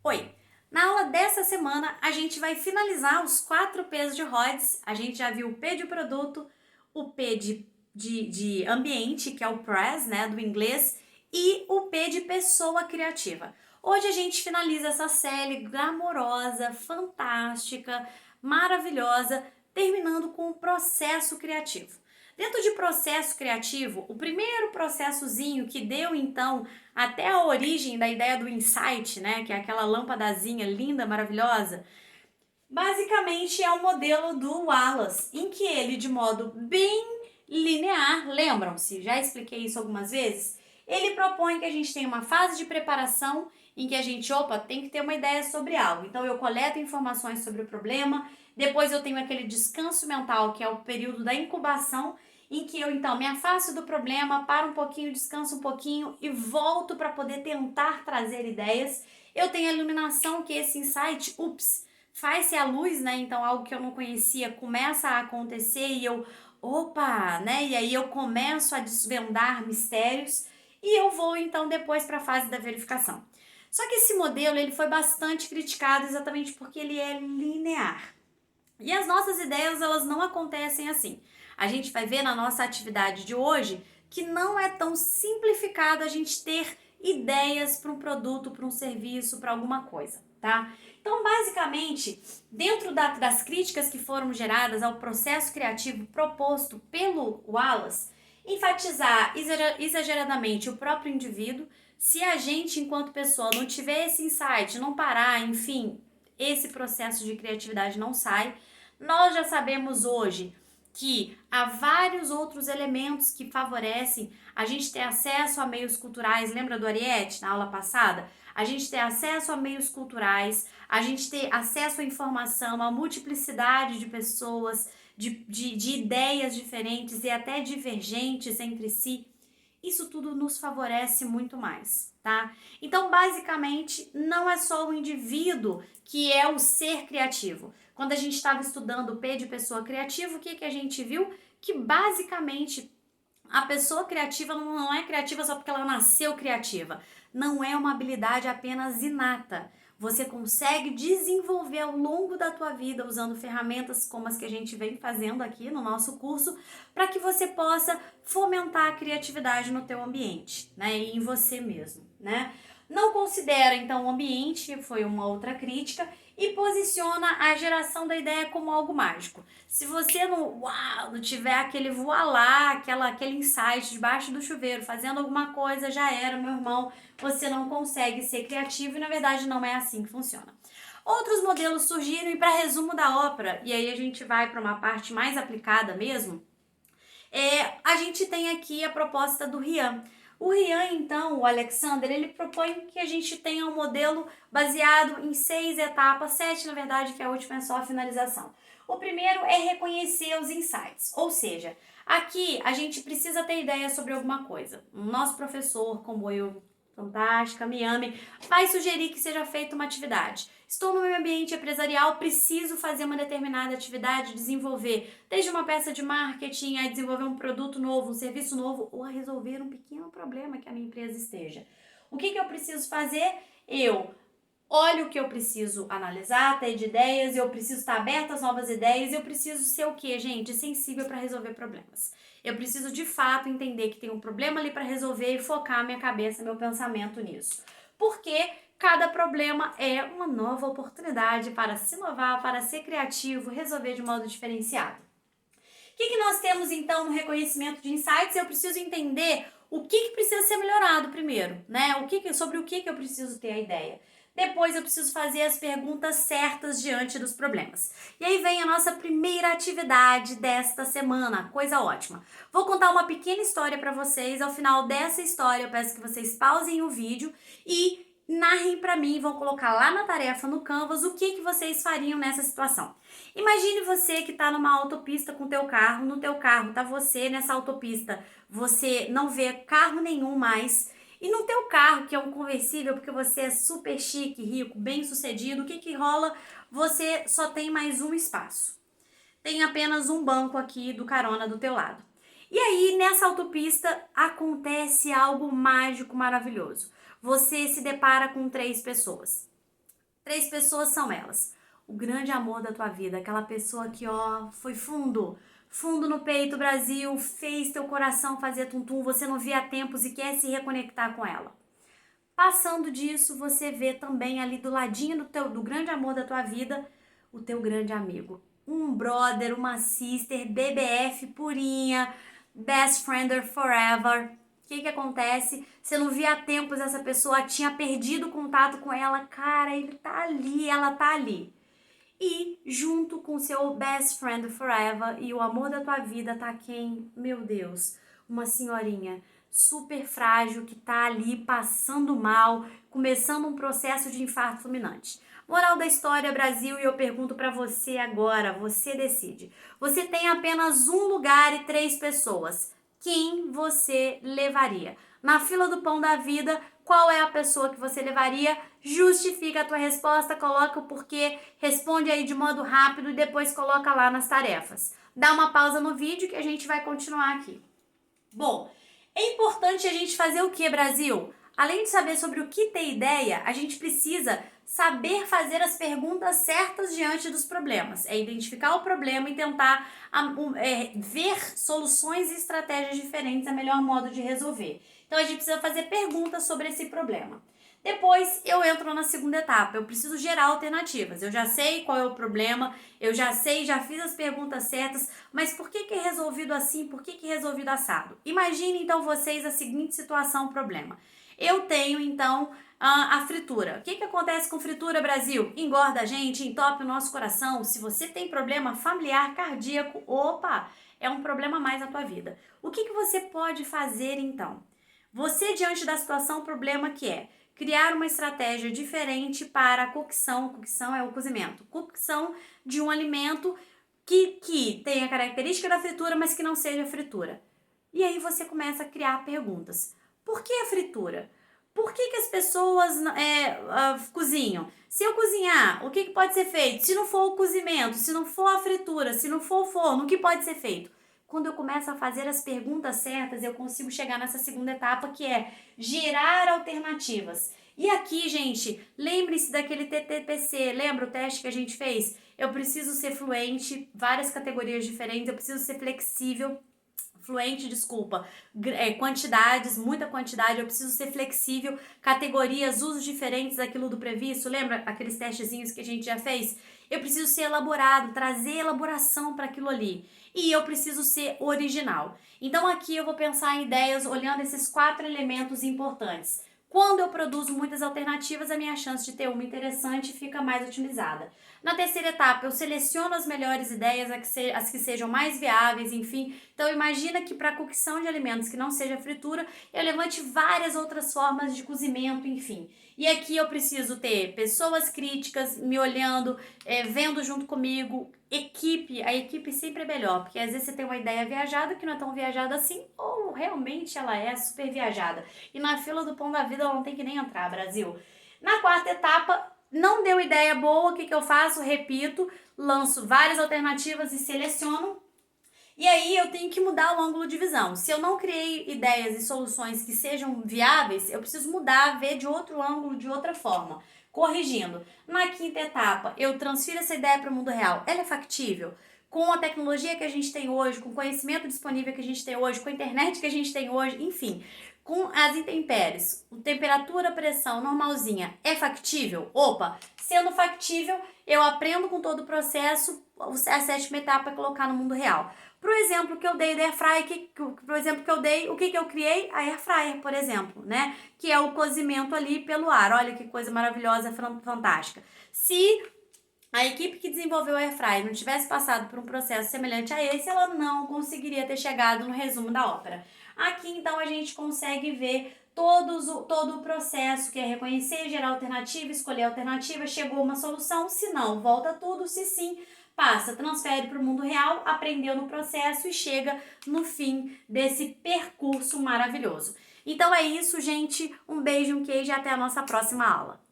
Oi! Na aula dessa semana, a gente vai finalizar os 4 P's de Rhodes. A gente já viu o P de produto, o P de ambiente, que é o PRES, né, do inglês, e o P de pessoa criativa. Hoje a gente finaliza essa série glamourosa, fantástica, maravilhosa, terminando com o processo criativo. Dentro de processo criativo, o primeiro processozinho que deu então até a origem da ideia do insight, né, que é aquela lâmpadazinha linda, maravilhosa, basicamente é o modelo do Wallace, em que ele, de modo bem linear, lembram-se, já expliquei isso algumas vezes, ele propõe que a gente tenha uma fase de preparação em que a gente, tem que ter uma ideia sobre algo. Então eu coleto informações sobre o problema, depois eu tenho aquele descanso mental, que é o período da incubação, em que eu então me afasto do problema, paro um pouquinho, descanso um pouquinho e volto para poder tentar trazer ideias. Eu tenho a iluminação, que é esse insight, faz-se a luz, né? Então algo que eu não conhecia começa a acontecer e eu, né? E aí eu começo a desvendar mistérios e eu vou então depois para a fase da verificação. Só que esse modelo ele foi bastante criticado exatamente porque ele é linear. E as nossas ideias, elas não acontecem assim. A gente vai ver na nossa atividade de hoje que não é tão simplificado a gente ter ideias para um produto, para um serviço, para alguma coisa, tá? Então, basicamente, dentro das críticas que foram geradas ao processo criativo proposto pelo Wallace, enfatizar exageradamente o próprio indivíduo, se a gente, enquanto pessoa, não tiver esse insight, não parar, enfim, esse processo de criatividade não sai. Nós já sabemos hoje que há vários outros elementos que favorecem a gente ter acesso a meios culturais. Lembra do Ariete na aula passada? A gente ter acesso a meios culturais, a gente ter acesso à informação, a multiplicidade de pessoas, de ideias diferentes e até divergentes entre si. Isso tudo nos favorece muito mais, tá? Então, basicamente, não é só o indivíduo que é o ser criativo. Quando a gente estava estudando o P de pessoa criativa, o que a gente viu? Que basicamente a pessoa criativa não é criativa só porque ela nasceu criativa. Não é uma habilidade apenas inata. Você consegue desenvolver ao longo da tua vida usando ferramentas como as que a gente vem fazendo aqui no nosso curso, para que você possa fomentar a criatividade no teu ambiente, né, e em você mesmo, né? Não considera então o ambiente, foi uma outra crítica, e posiciona a geração da ideia como algo mágico. Se você não tiver aquele voilá, aquele insight debaixo do chuveiro, fazendo alguma coisa, já era, meu irmão, você não consegue ser criativo e na verdade não é assim que funciona. Outros modelos surgiram e para resumo da ópera, e aí a gente vai para uma parte mais aplicada mesmo, a gente tem aqui a proposta do Rian. O Rian, então, o Alexander, ele propõe que a gente tenha um modelo baseado em 6 etapas, 7 na verdade, que a última é só a finalização. O primeiro é reconhecer os insights, ou seja, aqui a gente precisa ter ideia sobre alguma coisa. O nosso professor, como eu, fantástica, me ame, vai sugerir que seja feita uma atividade. Estou no meu ambiente empresarial, preciso fazer uma determinada atividade, desenvolver desde uma peça de marketing a desenvolver um produto novo, um serviço novo ou a resolver um pequeno problema que a minha empresa esteja. O que eu preciso fazer? Eu olho o que eu preciso analisar, ter de ideias, eu preciso estar aberta às novas ideias, eu preciso ser o quê, gente? Sensível para resolver problemas. Eu preciso de fato entender que tem um problema ali para resolver e focar minha cabeça, meu pensamento nisso. Porque cada problema é uma nova oportunidade para se inovar, para ser criativo, resolver de modo diferenciado. O que nós temos então no reconhecimento de insights? Eu preciso entender o que precisa ser melhorado primeiro, né? Sobre o que eu preciso ter a ideia. Depois eu preciso fazer as perguntas certas diante dos problemas. E aí vem a nossa primeira atividade desta semana, coisa ótima. Vou contar uma pequena história para vocês. Ao final dessa história, eu peço que vocês pausem o vídeo e narrem para mim, vão colocar lá na tarefa no Canvas o que vocês fariam nessa situação. Imagine você que está numa autopista com o teu carro, no teu carro tá você nessa autopista, você não vê carro nenhum mais, e no teu carro, que é um conversível, porque você é super chique, rico, bem sucedido, o que rola? Você só tem mais um espaço. Tem apenas um banco aqui do carona do teu lado. E aí, nessa autopista, acontece algo mágico, maravilhoso. Você se depara com 3 pessoas. 3 pessoas são elas. O grande amor da tua vida, aquela pessoa que, ó, foi fundo no peito, Brasil, fez teu coração fazer tum-tum, você não via há tempos e quer se reconectar com ela. Passando disso, você vê também ali do ladinho do grande amor da tua vida, o teu grande amigo. Um brother, uma sister, BBF purinha, best friender forever. O que acontece? Você não via há tempos essa pessoa, tinha perdido contato com ela. Cara, ele tá ali, ela tá ali. E junto com o seu best friend forever e o amor da tua vida tá quem? Meu Deus, uma senhorinha super frágil que tá ali passando mal, começando um processo de infarto fulminante. Moral da história, Brasil, e eu pergunto pra você agora, você decide. Você tem apenas um lugar e 3 pessoas. Quem você levaria? Na fila do pão da vida, qual é a pessoa que você levaria? Justifica a tua resposta, coloca o porquê, responde aí de modo rápido e depois coloca lá nas tarefas. Dá uma pausa no vídeo que a gente vai continuar aqui. Bom, é importante a gente fazer o que, Brasil? Além de saber sobre o que ter ideia, a gente precisa saber fazer as perguntas certas diante dos problemas. É identificar o problema e tentar ver soluções e estratégias diferentes, é o melhor modo de resolver. Então a gente precisa fazer perguntas sobre esse problema. Depois eu entro na segunda etapa, eu preciso gerar alternativas. Eu já sei qual é o problema, eu já sei, já fiz as perguntas certas, mas por que é resolvido assim, por que é resolvido assado? Imagine então vocês a seguinte situação, problema. Eu tenho então a fritura. O que acontece com fritura, Brasil? Engorda a gente, entope o nosso coração. Se você tem problema familiar, cardíaco, opa, é um problema a mais na tua vida. O que você pode fazer então? Você diante da situação, problema que é criar uma estratégia diferente para a cocção. Cocção é o cozimento. Cocção de um alimento que tenha a característica da fritura, mas que não seja fritura. E aí você começa a criar perguntas. Por que a fritura? Por que as pessoas cozinham? Se eu cozinhar, o que pode ser feito? Se não for o cozimento, se não for a fritura, se não for o forno, o que pode ser feito? Quando eu começo a fazer as perguntas certas, eu consigo chegar nessa segunda etapa, que é gerar alternativas. E aqui, gente, lembre-se daquele TTPC, lembra o teste que a gente fez? Eu preciso ser fluente, várias categorias diferentes, eu preciso ser flexível, quantidades, muita quantidade, eu preciso ser flexível, categorias, usos diferentes daquilo do previsto, lembra aqueles testezinhos que a gente já fez? Eu preciso ser elaborado, trazer elaboração para aquilo ali. E eu preciso ser original. Então aqui eu vou pensar em ideias olhando esses 4 elementos importantes. Quando eu produzo muitas alternativas, a minha chance de ter uma interessante fica mais otimizada. Na terceira etapa, eu seleciono as melhores ideias, as que sejam mais viáveis, enfim. Então imagina que para a cocção de alimentos que não seja fritura, eu levante várias outras formas de cozimento, enfim. E aqui eu preciso ter pessoas críticas me olhando, vendo junto comigo, a equipe sempre é melhor, porque às vezes você tem uma ideia viajada que não é tão viajada assim, ou realmente ela é super viajada. E na fila do pão da vida ela não tem que nem entrar, Brasil. Na quarta etapa, não deu ideia boa, o que eu faço? Repito, lanço várias alternativas e seleciono. E aí eu tenho que mudar o ângulo de visão. Se eu não criei ideias e soluções que sejam viáveis, eu preciso mudar, ver de outro ângulo, de outra forma. Corrigindo. Na quinta etapa, eu transfiro essa ideia para o mundo real. Ela é factível? Com a tecnologia que a gente tem hoje, com o conhecimento disponível que a gente tem hoje, com a internet que a gente tem hoje, enfim, com as intempéries, temperatura, pressão normalzinha, é factível? Opa, sendo factível, eu aprendo com todo o processo, a 7ª etapa é colocar no mundo real. Pro exemplo que eu dei da Airfryer, o que eu criei? A Airfryer, por exemplo, né? Que é o cozimento ali pelo ar. Olha que coisa maravilhosa, fantástica. Se a equipe que desenvolveu a Airfryer não tivesse passado por um processo semelhante a esse, ela não conseguiria ter chegado no resumo da ópera. Aqui, então, a gente consegue ver todo o processo, que é reconhecer, gerar alternativa, escolher alternativa, chegou uma solução, se não, volta tudo, se sim, passa, transfere para o mundo real, aprendeu no processo e chega no fim desse percurso maravilhoso. Então é isso, gente. Um beijo, um queijo e até a nossa próxima aula.